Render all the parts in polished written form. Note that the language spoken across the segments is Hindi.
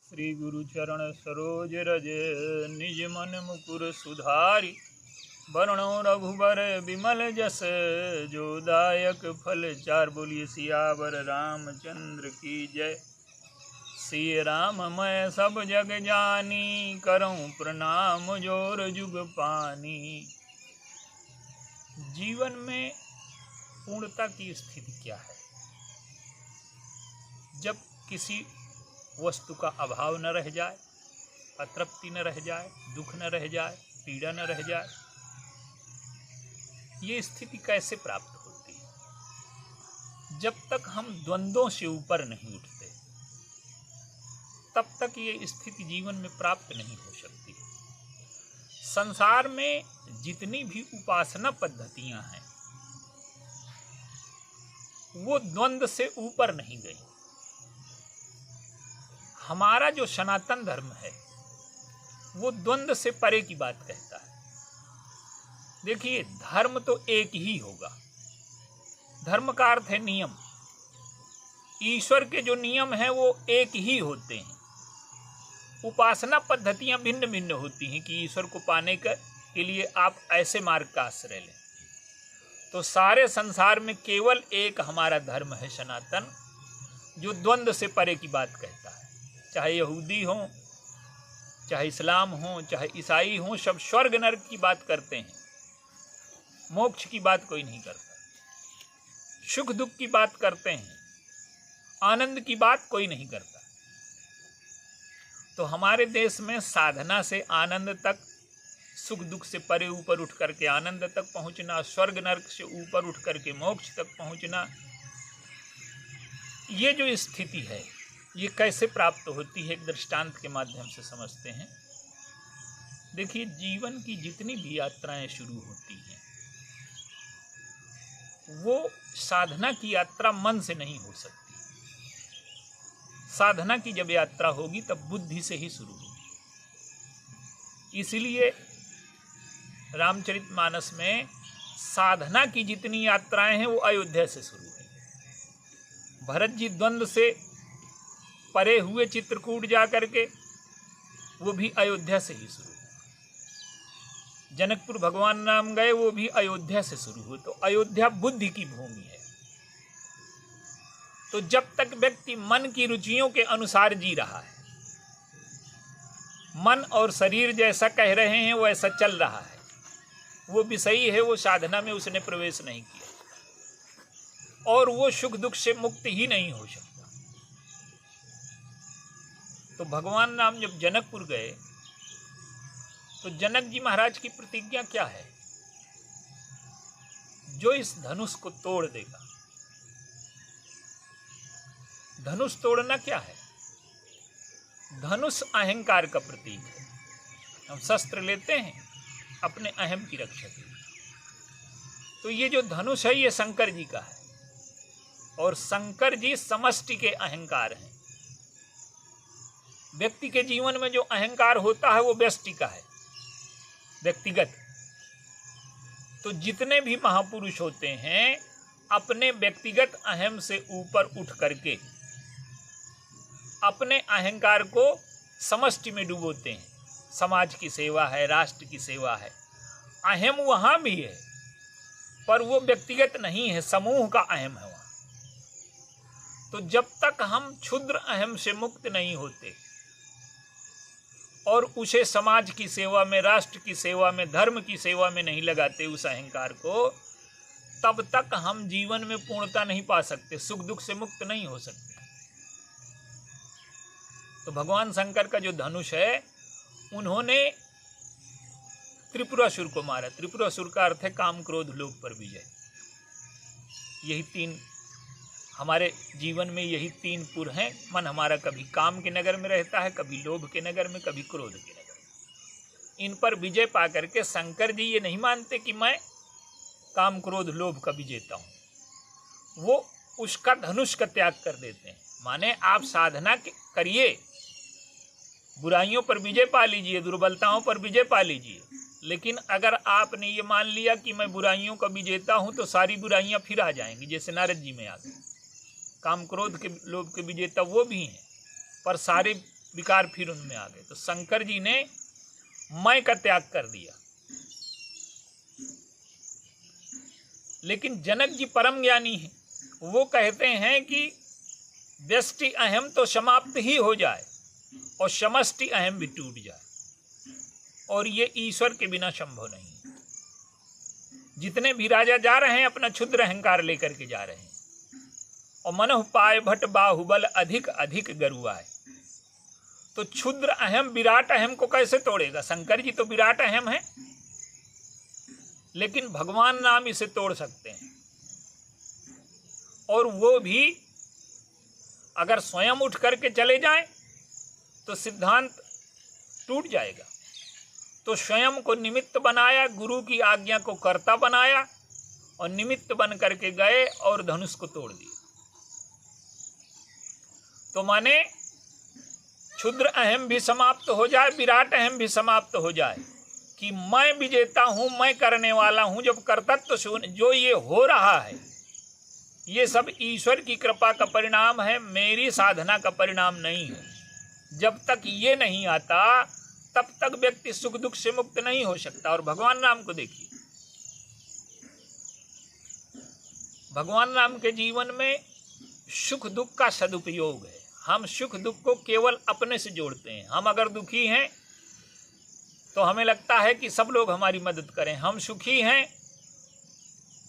श्री गुरु चरण सरोज रज निज मन मुकुर सुधारी। वरणो रघुबर विमल जस जो दायक फल चार। बोलिए सियावर रामचंद्र की जय। सिय राम मैं सब जग जानी, करऊं प्रणाम जोर जुग पानी। जीवन में पूर्णता की स्थिति क्या है? जब किसी वस्तु का अभाव न रह जाए, अतृप्ति न रह जाए, दुख न रह जाए, पीड़ा न रह जाए। ये स्थिति कैसे प्राप्त होती है? जब तक हम द्वंद्वों से ऊपर नहीं उठते, तब तक ये स्थिति जीवन में प्राप्त नहीं हो सकती। संसार में जितनी भी उपासना पद्धतियां हैं, वो द्वंद्व से ऊपर नहीं गई। हमारा जो सनातन धर्म है, वो द्वंद्व से परे की बात कहता है। देखिए, धर्म तो एक ही होगा। धर्म का अर्थ है नियम। ईश्वर के जो नियम हैं वो एक ही होते हैं। उपासना पद्धतियां भिन्न भिन्न होती हैं कि ईश्वर को पाने के लिए आप ऐसे मार्ग का आश्रय लें। तो सारे संसार में केवल एक हमारा धर्म है सनातन, जो द्वंद्व से परे की बात कहता है। चाहे यहूदी हो, चाहे इस्लाम हो, चाहे ईसाई हो, सब स्वर्ग नरक की बात करते हैं, मोक्ष की बात कोई नहीं करता। सुख दुख की बात करते हैं, आनंद की बात कोई नहीं करता। तो हमारे देश में साधना से आनंद तक, सुख दुख से परे ऊपर उठ करके आनंद तक पहुंचना, स्वर्ग नरक से ऊपर उठ करके मोक्ष तक पहुंचना, ये जो स्थिति है, ये कैसे प्राप्त होती है? एक दृष्टांत के माध्यम से समझते हैं। देखिए, जीवन की जितनी भी यात्राएं शुरू होती हैं, वो साधना की यात्रा मन से नहीं हो सकती। साधना की जब यात्रा होगी तब बुद्धि से ही शुरू होगी। इसलिए रामचरितमानस में साधना की जितनी यात्राएं हैं वो अयोध्या से शुरू हुई। भरत जी द्वंद्व से परे हुए चित्रकूट जा करके, वो भी अयोध्या से ही शुरू हुए। जनकपुर भगवान राम गए, वो भी अयोध्या से शुरू हुए। तो अयोध्या बुद्धि की भूमि है। तो जब तक व्यक्ति मन की रुचियों के अनुसार जी रहा है, मन और शरीर जैसा कह रहे हैं वैसा चल रहा है, वो विषयी है, वो साधना में उसने प्रवेश नहीं किया, और वो सुख दुख से मुक्त ही नहीं हो सकता। तो भगवान राम जब जनकपुर गए, तो जनक जी महाराज की प्रतिज्ञा क्या है? जो इस धनुष को तोड़ देगा। धनुष तोड़ना क्या है? धनुष अहंकार का प्रतीक है। हम शस्त्र लेते हैं अपने अहम की रक्षा के लिए। तो ये जो धनुष है, ये शंकर जी का है, और शंकर जी समष्टि के अहंकार हैं। व्यक्ति के जीवन में जो अहंकार होता है वो व्यष्टि का है, व्यक्तिगत। तो जितने भी महापुरुष होते हैं, अपने व्यक्तिगत अहम से ऊपर उठ करके अपने अहंकार को समष्टि में डुबोते हैं। समाज की सेवा है, राष्ट्र की सेवा है। अहम वहां भी है, पर वो व्यक्तिगत नहीं है, समूह का अहम है वहां। तो जब तक हम क्षुद्र अहम से मुक्त नहीं होते और उसे समाज की सेवा में, राष्ट्र की सेवा में, धर्म की सेवा में नहीं लगाते उस अहंकार को, तब तक हम जीवन में पूर्णता नहीं पा सकते, सुख दुख से मुक्त नहीं हो सकते। तो भगवान शंकर का जो धनुष है, उन्होंने त्रिपुरासुर को मारा। त्रिपुरासुर का अर्थ है काम क्रोध लोभ पर विजय। यही तीन हमारे जीवन में, यही तीन पुर हैं। मन हमारा कभी काम के नगर में रहता है, कभी लोभ के नगर में, कभी क्रोध के नगर में। इन पर विजय पा करके शंकर जी ये नहीं मानते कि मैं काम क्रोध लोभ का विजेता हूं। वो उसका धनुष का त्याग कर देते हैं। माने आप साधना करिए, बुराइयों पर विजय पा लीजिए, दुर्बलताओं पर विजय पा लीजिए, लेकिन अगर आपने ये मान लिया कि मैं बुराइयों का विजेता हूं, तो सारी बुराइयां फिर आ जाएंगी, जैसे नारद जी में आ गई। काम क्रोध के लोभ के विजेता वो भी हैं, पर सारे विकार फिर उनमें आ गए। तो शंकर जी ने मैं का त्याग कर दिया। लेकिन जनक जी परम ज्ञानी हैं, वो कहते हैं कि व्यष्टि अहम तो समाप्त ही हो जाए और समष्टि अहम भी टूट जाए, और ये ईश्वर के बिना संभव नहीं है। जितने भी राजा जा रहे हैं अपना क्षुद्र अहंकार लेकर के जा रहे हैं, और मनोह पाए भट बाहुबल अधिक अधिक गरुआए। तो क्षुद्र अहम विराट अहम को कैसे तोड़ेगा? शंकर जी तो विराट अहम है, लेकिन भगवान नाम इसे तोड़ सकते हैं। और वो भी अगर स्वयं उठ करके चले जाएं तो सिद्धांत टूट जाएगा। तो स्वयं को निमित्त बनाया, गुरु की आज्ञा को कर्ता बनाया, और निमित्त बन करके गए और धनुष को तोड़ दिया। तो माने क्षुद्र अहम भी समाप्त हो जाए, विराट अहम भी समाप्त हो जाए, कि मैं विजेता हूं, मैं करने वाला हूं। जब कर्तृत्व शून्य जो ये हो रहा है, ये सब ईश्वर की कृपा का परिणाम है, मेरी साधना का परिणाम नहीं है। जब तक ये नहीं आता तब तक व्यक्ति सुख दुख से मुक्त नहीं हो सकता। और भगवान राम को देखिए, भगवान राम के जीवन में सुख दुख का सदुपयोग है। हम सुख दुख को केवल अपने से जोड़ते हैं। हम अगर दुखी हैं तो हमें लगता है कि सब लोग हमारी मदद करें। हम सुखी हैं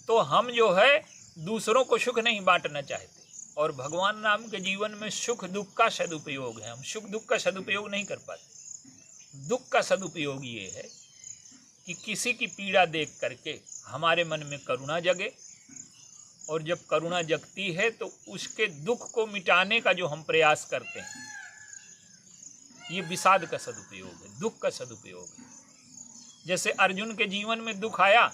तो हम जो है दूसरों को सुख नहीं बांटना चाहते। और भगवान राम के जीवन में सुख दुख का सदुपयोग है। हम सुख दुख का सदुपयोग नहीं कर पाते। दुख का सदुपयोग ये है कि किसी की पीड़ा देख करके हमारे मन में करुणा जगे, और जब करुणा जगती है तो उसके दुख को मिटाने का जो हम प्रयास करते हैं, ये विषाद का सदुपयोग है, दुख का सदुपयोग है। जैसे अर्जुन के जीवन में दुख आया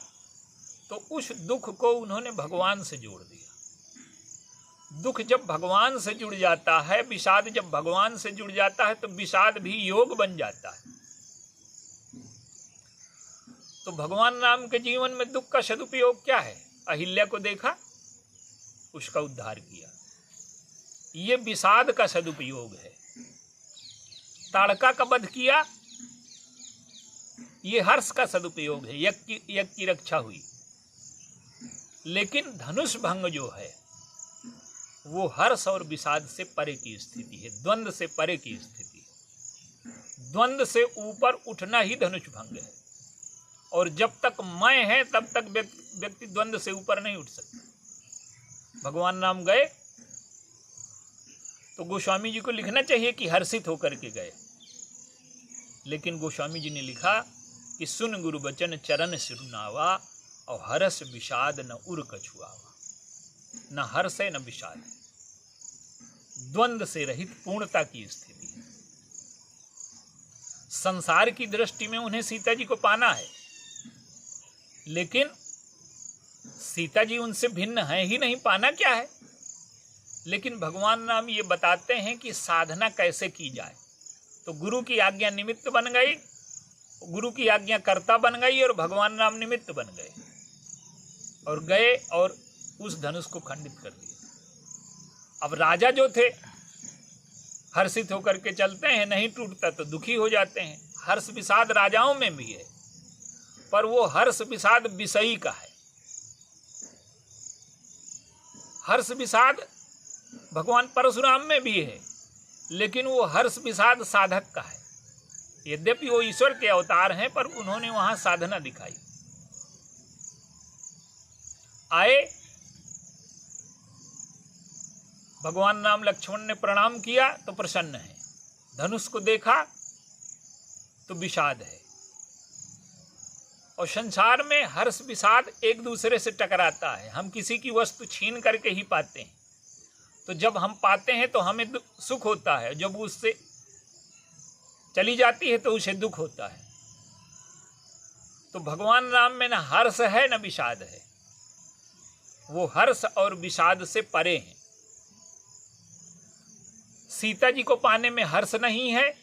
तो उस दुख को उन्होंने भगवान से जोड़ दिया। दुख जब भगवान से जुड़ जाता है, विषाद जब भगवान से जुड़ जाता है, तो विषाद भी योग बन जाता है। तो भगवान राम के जीवन में दुख का सदुपयोग क्या है? अहिल्या को देखा, उसका उद्धार किया, ये विषाद का सदुपयोग है। ताड़का का वध किया, ये हर्ष का सदुपयोग है, यज्ञ की रक्षा हुई। लेकिन धनुष भंग जो है वो हर्ष और विषाद से परे की स्थिति है, द्वंद्व से परे की स्थिति है। द्वंद्व से ऊपर उठना ही धनुष भंग है। और जब तक मैं है तब तक व्यक्ति द्वंद्व से ऊपर नहीं उठ सकता। भगवान राम गए तो गोस्वामी जी को लिखना चाहिए कि हर्षित होकर के गए, लेकिन गोस्वामी जी ने लिखा कि सुन गुरु बचन चरण सिरुनावा, और हर्ष विषाद न उर कछुआवा। न हर्ष है न विषाद है, द्वंद्व से रहित पूर्णता की स्थिति है। संसार की दृष्टि में उन्हें सीता जी को पाना है, लेकिन सीता जी उनसे भिन्न है ही नहीं, पाना क्या है। लेकिन भगवान राम ये बताते हैं कि साधना कैसे की जाए। तो गुरु की आज्ञा निमित्त बन गई, गुरु की आज्ञा कर्ता बन गई, और भगवान राम निमित्त बन गए, और गए और उस धनुष को खंडित कर दिया। अब राजा जो थे हर्षित होकर के चलते हैं, नहीं टूटता तो दुखी हो जाते हैं। हर्ष विषाद राजाओं में भी है, पर वो हर्ष विषाद विषयी का है। हर्ष विषाद भगवान परशुराम में भी है, लेकिन वो हर्ष विषाद साधक का है। यद्यपि वो ईश्वर के अवतार हैं, पर उन्होंने वहां साधना दिखाई। आए भगवान राम, लक्ष्मण ने प्रणाम किया तो प्रसन्न है, धनुष को देखा तो विषाद है। और संसार में हर्ष विषाद एक दूसरे से टकराता है। हम किसी की वस्तु छीन करके ही पाते हैं, तो जब हम पाते हैं तो हमें सुख होता है, जब उससे चली जाती है तो उसे दुख होता है। तो भगवान राम में न हर्ष है न विषाद है, वो हर्ष और विषाद से परे हैं। सीता जी को पाने में हर्ष नहीं है,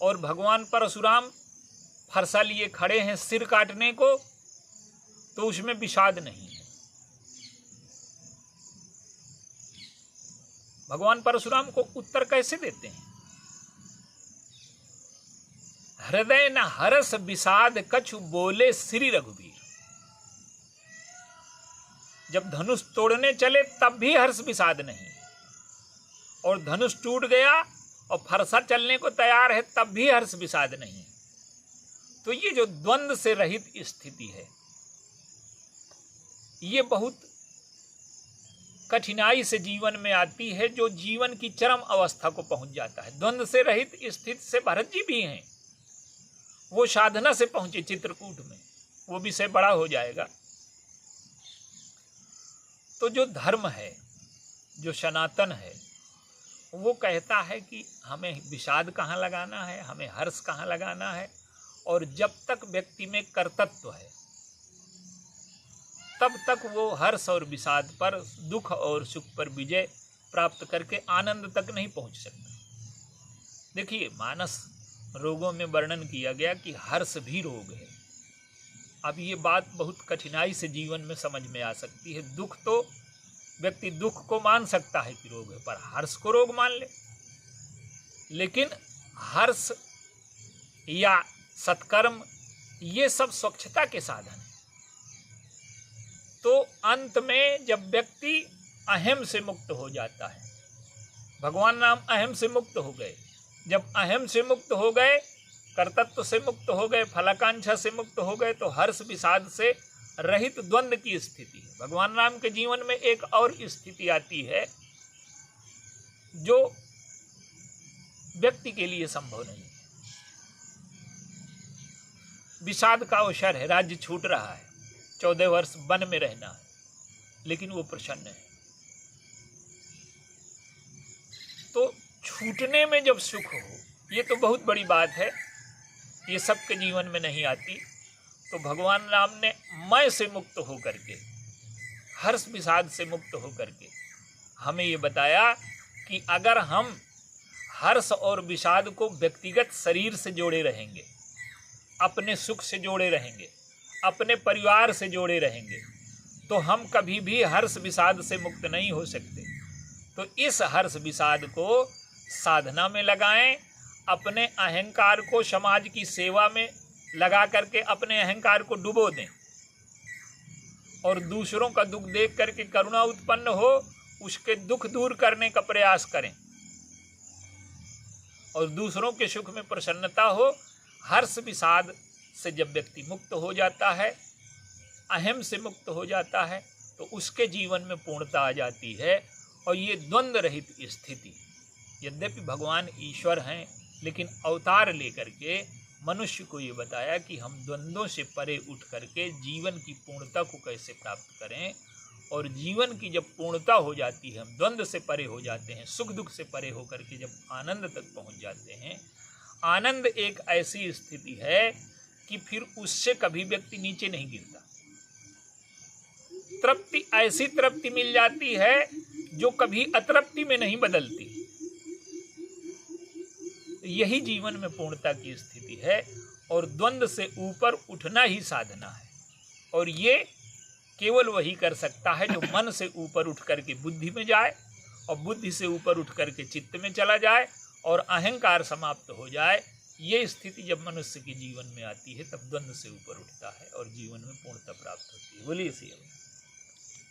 और भगवान परशुराम फरसा लिए खड़े हैं सिर काटने को, तो उसमें विषाद नहीं है। भगवान परशुराम को उत्तर कैसे देते हैं? हृदय न हरस विषाद कछु बोले श्री रघुवीर। जब धनुष तोड़ने चले तब भी हर्ष विषाद नहीं, और धनुष टूट गया और फरसा चलने को तैयार है तब भी हर्ष विषाद नहीं। तो ये जो द्वंद्व से रहित स्थिति है, ये बहुत कठिनाई से जीवन में आती है, जो जीवन की चरम अवस्था को पहुंच जाता है। द्वंद्व से रहित स्थिति से भरत जी भी हैं, वो साधना से पहुंचे चित्रकूट में, वो विषय बड़ा हो जाएगा। तो जो धर्म है, जो सनातन है, वो कहता है कि हमें विषाद कहाँ लगाना है, हमें हर्ष कहाँ लगाना है, और जब तक व्यक्ति में कर्तृत्व है तब तक वो हर्ष और विषाद पर, दुख और सुख पर विजय प्राप्त करके आनंद तक नहीं पहुंच सकता। देखिए, मानस रोगों में वर्णन किया गया कि हर्ष भी रोग है। अब ये बात बहुत कठिनाई से जीवन में समझ में आ सकती है। दुख तो व्यक्ति दुख को मान सकता है कि रोग है, पर हर्ष को रोग मान ले। लेकिन हर्ष या सत्कर्म ये सब स्वच्छता के साधन है। तो अंत में जब व्यक्ति अहम से मुक्त हो जाता है, भगवान राम अहम से मुक्त हो गए, जब अहम से मुक्त हो गए, कर्तृत्व से मुक्त हो गए, फलाकांक्षा से मुक्त हो गए, तो हर्ष विषाद से रहित द्वंद्व की स्थिति है। भगवान राम के जीवन में एक और स्थिति आती है जो व्यक्ति के लिए संभव नहीं है। विषाद का अवसर है, राज्य छूट रहा है, 14 वर्ष वन में रहना है, लेकिन वो प्रसन्न है। तो छूटने में जब सुख हो, ये तो बहुत बड़ी बात है, ये सबके जीवन में नहीं आती। तो भगवान राम ने मैं से मुक्त होकर के, हर्ष विषाद से मुक्त होकर के हमें ये बताया कि अगर हम हर्ष और विषाद को व्यक्तिगत शरीर से जोड़े रहेंगे, अपने सुख से जोड़े रहेंगे, अपने परिवार से जोड़े रहेंगे, तो हम कभी भी हर्ष विषाद से मुक्त नहीं हो सकते। तो इस हर्ष विषाद को साधना में लगाएं, अपने अहंकार को समाज की सेवा में लगा करके अपने अहंकार को डुबो दें, और दूसरों का दुख देख करके करुणा उत्पन्न हो, उसके दुख दूर करने का प्रयास करें, और दूसरों के सुख में प्रसन्नता हो। हर्ष विषाद से जब व्यक्ति मुक्त हो जाता है, अहम से मुक्त हो जाता है, तो उसके जीवन में पूर्णता आ जाती है। और ये द्वंद्व रहित स्थिति, यद्यपि भगवान ईश्वर हैं, लेकिन अवतार लेकर के मनुष्य को ये बताया कि हम द्वंद्वों से परे उठ करके जीवन की पूर्णता को कैसे प्राप्त करें। और जीवन की जब पूर्णता हो जाती है, हम द्वंद्व से परे हो जाते हैं, सुख दुख से परे होकर के जब आनंद तक पहुंच जाते हैं। आनंद एक ऐसी स्थिति है कि फिर उससे कभी व्यक्ति नीचे नहीं गिरता। तृप्ति, ऐसी तृप्ति मिल जाती है जो कभी अतृप्ति में नहीं बदलती। यही जीवन में पूर्णता की स्थिति है, और द्वंद्व से ऊपर उठना ही साधना है। और ये केवल वही कर सकता है जो मन से ऊपर उठ करके बुद्धि में जाए, और बुद्धि से ऊपर उठ करके चित्त में चला जाए, और अहंकार समाप्त हो जाए। ये स्थिति जब मनुष्य के जीवन में आती है, तब द्वंद्व से ऊपर उठता है और जीवन में पूर्णता प्राप्त होती है। बोलिए श्री राम।